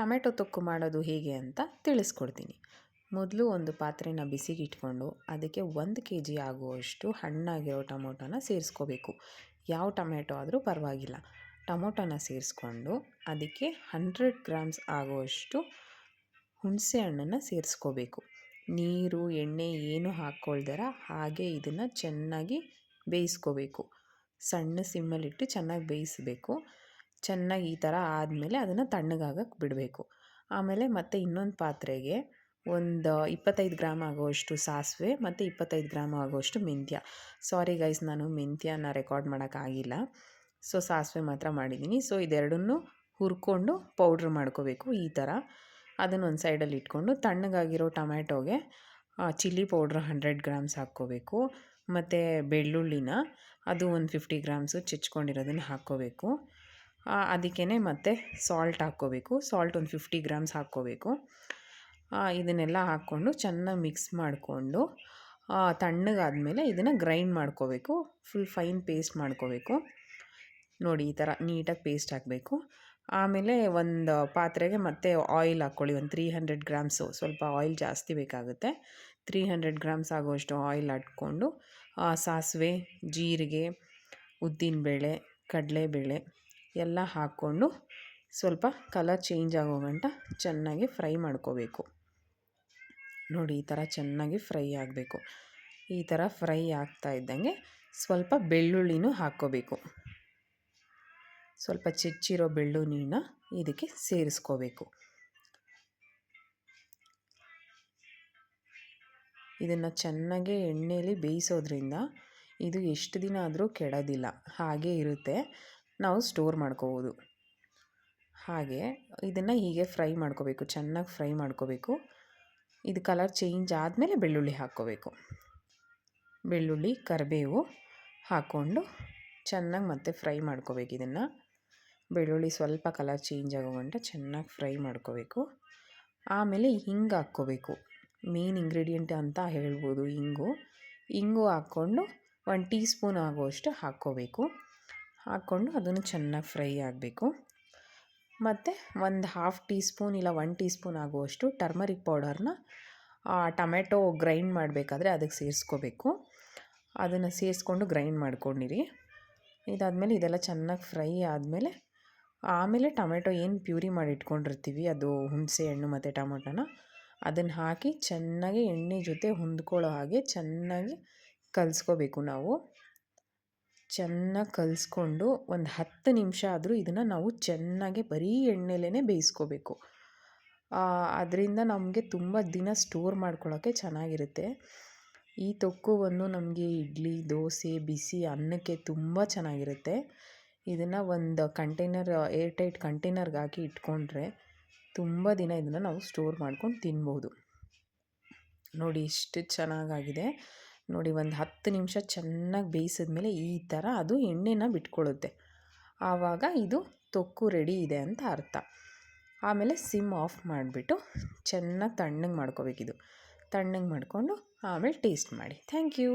Tomato ತೊಕ್ಕು ಮಾಡೋದು ಹೇಗೆ ಅಂತ ತಿಳಿಸ್ಕೊಡ್ತೀನಿ. ಮೊದಲು ಒಂದು ಪಾತ್ರೆನ ಬಿಸಿಗೆ ಇಟ್ಕೊಂಡು ಅದಕ್ಕೆ 1 kg ಆಗುವಷ್ಟು ಹಣ್ಣಾಗಿರೋ ಟೊಮೊಟೊನ ಸೇರಿಸ್ಕೋಬೇಕು. ಯಾವ ಟೊಮೆಟೊ ಆದರೂ ಪರವಾಗಿಲ್ಲ. ಟೊಮೊಟೊನ ಸೇರಿಸ್ಕೊಂಡು ಅದಕ್ಕೆ 100 ಗ್ರಾಮ್ಸ್ ಆಗುವಷ್ಟು ಹುಣಸೆ ಹಣ್ಣನ್ನು ಸೇರಿಸ್ಕೋಬೇಕು. ನೀರು ಎಣ್ಣೆ ಏನು ಹಾಕ್ಕೊಳ್ದಿರ ಹಾಗೆ ಇದನ್ನು ಚೆನ್ನಾಗಿ ಬೇಯಿಸ್ಕೋಬೇಕು. ಸಣ್ಣ ಸಿಮ್ಮಲ್ಲಿಟ್ಟು ಚೆನ್ನಾಗಿ ಬೇಯಿಸಬೇಕು. ಚೆನ್ನಾಗಿ ಈ ಥರ ಆದಮೇಲೆ ಅದನ್ನು ತಣ್ಣಗಾಗಕ್ಕೆ ಬಿಡಬೇಕು. ಆಮೇಲೆ ಮತ್ತೆ ಇನ್ನೊಂದು ಪಾತ್ರೆಗೆ ಒಂದು 25 ಗ್ರಾಮ್ ಆಗುವಷ್ಟು ಸಾಸಿವೆ ಮತ್ತು 25 ಗ್ರಾಮ್ ಆಗುವಷ್ಟು ಮೆಂತ್ಯ. ಸಾರಿ ಗೈಸ್, ನಾನು ಮೆಂತ್ಯನ ರೆಕಾರ್ಡ್ ಮಾಡೋಕ್ಕಾಗಿಲ್ಲ. ಸೊ ಸಾಸಿವೆ ಮಾತ್ರ ಮಾಡಿದ್ದೀನಿ. ಸೊ ಇದೆರಡನ್ನೂ ಹುರ್ಕೊಂಡು ಪೌಡ್ರ್ ಮಾಡ್ಕೋಬೇಕು. ಈ ಥರ ಅದನ್ನು ಒಂದು ಸೈಡಲ್ಲಿ ಇಟ್ಕೊಂಡು ತಣ್ಣಗಾಗಿರೋ ಟೊಮ್ಯಾಟೋಗೆ ಚಿಲ್ಲಿ ಪೌಡ್ರ್ 100 ಗ್ರಾಮ್ಸ್ ಹಾಕ್ಕೋಬೇಕು. ಮತ್ತು ಬೆಳ್ಳುಳ್ಳಿನ ಅದು ಒಂದು 50 ಗ್ರಾಮ್ಸು ಚೆಚ್ಕೊಂಡಿರೋದನ್ನು ಹಾಕ್ಕೋಬೇಕು. ಅದಕ್ಕೇ ಮತ್ತು ಸಾಲ್ಟ್ ಹಾಕ್ಕೋಬೇಕು. ಸಾಲ್ಟ್ ಒಂದು 50 ಗ್ರಾಮ್ಸ್ ಹಾಕ್ಕೋಬೇಕು. ಇದನ್ನೆಲ್ಲ ಹಾಕ್ಕೊಂಡು ಚೆನ್ನಾಗಿ ಮಿಕ್ಸ್ ಮಾಡಿಕೊಂಡು ತಣ್ಣಗಾದಮೇಲೆ ಇದನ್ನು ಗ್ರೈಂಡ್ ಮಾಡ್ಕೋಬೇಕು. ಫುಲ್ ಫೈನ್ ಪೇಸ್ಟ್ ಮಾಡ್ಕೋಬೇಕು. ನೋಡಿ ಈ ಥರ ನೀಟಾಗಿ ಪೇಸ್ಟ್ ಹಾಕಬೇಕು. ಆಮೇಲೆ ಒಂದು ಪಾತ್ರೆಗೆ ಮತ್ತೆ ಆಯಿಲ್ ಹಾಕ್ಕೊಳ್ಳಿ. ಒಂದು 300 ಗ್ರಾಮ್ಸು, ಸ್ವಲ್ಪ ಆಯಿಲ್ ಜಾಸ್ತಿ ಬೇಕಾಗುತ್ತೆ. 300 ಗ್ರಾಮ್ಸ್ ಆಗುವಷ್ಟು ಆಯಿಲ್ ಹಾಕ್ಕೊಂಡು ಸಾಸಿವೆ, ಜೀರಿಗೆ, ಉದ್ದಿನಬೇಳೆ, ಕಡಲೆಬೇಳೆ ಎಲ್ಲ ಹಾಕ್ಕೊಂಡು ಸ್ವಲ್ಪ ಕಲರ್ ಚೇಂಜ್ ಆಗೋ ಗಂಟ ಚೆನ್ನಾಗಿ ಫ್ರೈ ಮಾಡ್ಕೋಬೇಕು. ನೋಡಿ ಈ ಥರ ಚೆನ್ನಾಗಿ ಫ್ರೈ ಆಗಬೇಕು. ಈ ಥರ ಫ್ರೈ ಆಗ್ತಾ ಇದ್ದಂಗೆ ಸ್ವಲ್ಪ ಬೆಳ್ಳುಳ್ಳಿನೂ ಹಾಕ್ಕೋಬೇಕು. ಸ್ವಲ್ಪ ಹೆಚ್ಚಿರೋ ಬೆಳ್ಳುಳ್ಳಿನ ಇದಕ್ಕೆ ಸೇರಿಸ್ಕೋಬೇಕು. ಇದನ್ನು ಚೆನ್ನಾಗಿ ಎಣ್ಣೆಯಲ್ಲಿ ಬೇಯಿಸೋದ್ರಿಂದ ಇದು ಎಷ್ಟು ದಿನ ಆದರೂ ಕೆಡೋದಿಲ್ಲ, ಹಾಗೇ ಇರುತ್ತೆ. ನಾವು ಸ್ಟೋರ್ ಮಾಡ್ಕೋಬೋದು. ಹಾಗೆ ಇದನ್ನು ಹೀಗೆ ಫ್ರೈ ಮಾಡ್ಕೋಬೇಕು, ಚೆನ್ನಾಗಿ ಫ್ರೈ ಮಾಡ್ಕೋಬೇಕು. ಇದು ಕಲರ್ ಚೇಂಜ್ ಆದಮೇಲೆ ಬೆಳ್ಳುಳ್ಳಿ ಹಾಕ್ಕೋಬೇಕು. ಬೆಳ್ಳುಳ್ಳಿ, ಕರಿಬೇವು ಹಾಕ್ಕೊಂಡು ಚೆನ್ನಾಗಿ ಮತ್ತೆ ಫ್ರೈ ಮಾಡ್ಕೋಬೇಕು. ಇದನ್ನು ಬೆಳ್ಳುಳ್ಳಿ ಸ್ವಲ್ಪ ಕಲರ್ ಚೇಂಜ್ ಆಗೋ ಗಂಟ ಚೆನ್ನಾಗಿ ಫ್ರೈ ಮಾಡ್ಕೋಬೇಕು. ಆಮೇಲೆ ಹಿಂಗೆ ಹಾಕ್ಕೋಬೇಕು. ಮೇನ್ ಇಂಗ್ರೀಡಿಯೆಂಟ್ ಅಂತ ಹೇಳ್ಬೋದು ಹಿಂಗು ಹಾಕ್ಕೊಂಡು 1 ಟೀ ಸ್ಪೂನ್ ಆಗುವಷ್ಟು ಹಾಕ್ಕೋಬೇಕು. ಹಾಕ್ಕೊಂಡು ಅದನ್ನು ಚೆನ್ನಾಗಿ ಫ್ರೈ ಆಗಬೇಕು. ಮತ್ತು ಒಂದು 1/2 ಟೀ ಸ್ಪೂನ್ ಇಲ್ಲ 1 ಟೀ ಸ್ಪೂನ್ ಆಗುವಷ್ಟು ಟರ್ಮರಿಕ್ ಪೌಡರ್ನ ಟೊಮೆಟೊ ಗ್ರೈಂಡ್ ಮಾಡಬೇಕಾದ್ರೆ ಅದಕ್ಕೆ ಸೇರಿಸ್ಕೋಬೇಕು. ಅದನ್ನು ಸೇರಿಸ್ಕೊಂಡು ಗ್ರೈಂಡ್ ಮಾಡ್ಕೊಂಡಿರಿ. ಇದಾದಮೇಲೆ ಇದೆಲ್ಲ ಚೆನ್ನಾಗಿ ಫ್ರೈ ಆದಮೇಲೆ ಆಮೇಲೆ ಟೊಮೆಟೊ ಏನು ಪ್ಯೂರಿ ಮಾಡಿ ಇಟ್ಕೊಂಡಿರ್ತೀವಿ, ಅದು ಹುಣಸೆ ಹಣ್ಣು ಮತ್ತು ಟೊಮೊಟೊನ ಅದನ್ನು ಹಾಕಿ ಚೆನ್ನಾಗಿ ಎಣ್ಣೆ ಜೊತೆ ಹೊಂದ್ಕೊಳ್ಳೋ ಹಾಗೆ ಚೆನ್ನಾಗಿ ಕಲಿಸ್ಕೋಬೇಕು. ನಾವು ಚೆನ್ನಾಗಿ ಕಲಿಸ್ಕೊಂಡು ಒಂದು 10 ನಿಮಿಷ ಆದರೂ ಇದನ್ನು ನಾವು ಚೆನ್ನಾಗಿ ಬರೀ ಎಣ್ಣೆಲೇ ಬೇಯಿಸ್ಕೋಬೇಕು. ಅದರಿಂದ ನಮಗೆ ತುಂಬ ದಿನ ಸ್ಟೋರ್ ಮಾಡ್ಕೊಳ್ಳೋಕ್ಕೆ ಚೆನ್ನಾಗಿರುತ್ತೆ. ಈ ತೊಕ್ಕು ನಮಗೆ ಇಡ್ಲಿ, ದೋಸೆ, ಬಿಸಿ ಅನ್ನಕ್ಕೆ ತುಂಬ ಚೆನ್ನಾಗಿರುತ್ತೆ. ಇದನ್ನು ಒಂದು ಕಂಟೈನರ್, ಏರ್ ಟೈಟ್ ಕಂಟೈನರ್ಗೆ ಹಾಕಿ ಇಟ್ಕೊಂಡ್ರೆ ತುಂಬ ದಿನ ಇದನ್ನು ನಾವು ಸ್ಟೋರ್ ಮಾಡ್ಕೊಂಡು ತಿನ್ಬೋದು. ನೋಡಿ ಎಷ್ಟು ಚೆನ್ನಾಗಾಗಿದೆ ನೋಡಿ. ಒಂದು 10 ನಿಮಿಷ ಚೆನ್ನಾಗಿ ಬೇಯಿಸಿದ್ಮೇಲೆ ಈ ಥರ ಅದು ಎಣ್ಣೆನ ಬಿಟ್ಕೊಳ್ಳುತ್ತೆ. ಆವಾಗ ಇದು ತೊಕ್ಕು ರೆಡಿ ಇದೆ ಅಂತ ಅರ್ಥ. ಆಮೇಲೆ ಸಿಮ್ ಆಫ್ ಮಾಡಿಬಿಟ್ಟು ಚೆನ್ನಾಗಿ ತಣ್ಣಗೆ ಮಾಡ್ಕೋಬೇಕಿದು. ತಣ್ಣಗೆ ಮಾಡಿಕೊಂಡು ಆಮೇಲೆ ಟೇಸ್ಟ್ ಮಾಡಿ. Thank you.